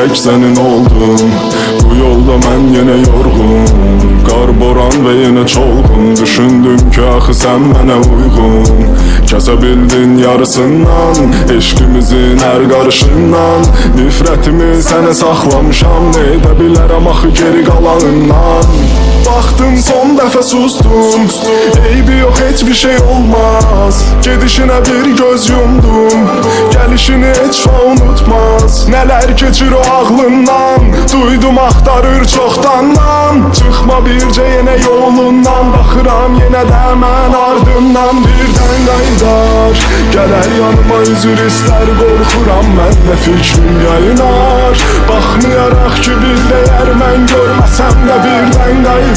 tək sənin oldum. Bu yolda mən yenə yorğun, qar, boran və yenə çolğun. Düşündüm ki axı sən mənə uyğun, kəsə bildin yarısından eşqimizin hər qarışından. Nifrətimi sənə saxlamışam, nə edə bilərəm axı geri qalanından. Baxdım son dəfə sustum, eybi yox heç bir şey olmaz. Gedişinə bir göz yumdum, gəlişini heç va unutmaz. Nələr keçir o ağlından, duydum axtarır çoxdandan. Çıxma bircə yenə yolundan, baxıram yenə də mən ardından. Birdən qaydar, gələr yanıma üzür istər, qorxuram mən də fikrim yayınar. Baxmayaraq ki bir dəyər mən görməsəm də birdən qaydar.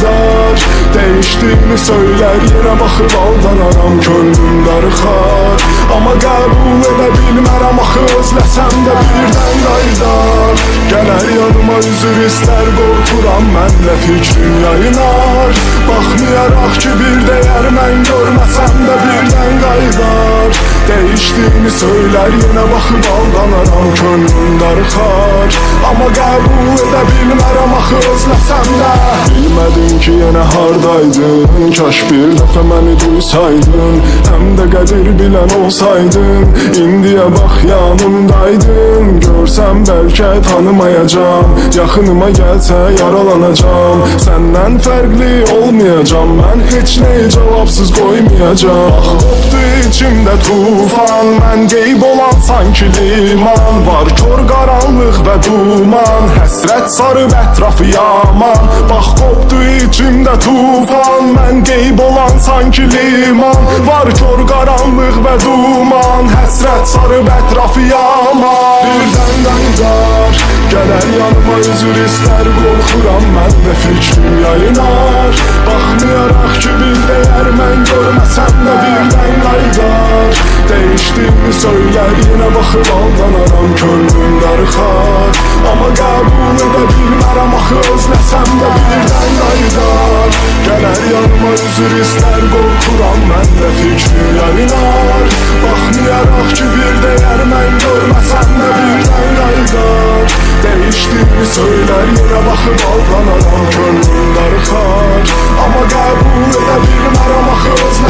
Değiştiğini söyler yine baxıb aldanaram, könlüm darıxar. Amma qəbul edə bilmərəm axı özləsəm də birdən qaydar. Gələr yanıma üzür istər, qorxuram mən də fikrim yayınar. Baxmayaraq ki bir dəyər mən görməsəm də birdən qaydar. Değiştiğini söyler yine baxıb aldanaram, könlüm darıxar. Amma qəbul edə bilmərəm axı özləsəm də. Bilmədim ki yenə hardaydın, kaş bir dəfə məni duysaydın. Həm də qədir bilən olsaydın, indiyə bax yanımdaydın. Görsəm bəlkə tanımayacam, yaxınıma gəlsə yaralanacam. Səndən fərqli olmayacam, mən heç nəyi cavabsız qoymayacam. Bax qopdu içimdə tufan, mən qeyb olan sanki liman. Var kör qaranlıq və duman, həsrət sarıb ətrafı yaman. Bax qopdu içimdə tufan, mən qeyb olan sanki liman. Var kör qaranlıq və duman, həsrət sarıb ətrafı yaman. Birdən qaydar, gələr yanıma üzür istər, qorxuram mən də fikrim yayınar. Baxmayaraq ki bir dəyər mən görməsəm də birdən qaydar. Değiştiğini söyler yine baxıb aldanaram, könlüm darıxar. Amma qəbul edə bilmərəm axı özləsəm də birdən qaydar. Gələr yanıma üzür istər, qorxuram mən də fikrim yayınar. Baxmayaraq ki bir dəyər mən görməsəm də birdən qaydar. Değiştiğini söyler yine baxıb aldanaram, könlüm darıxar. Amma qəbul edə bilmərəm axı özləsəm də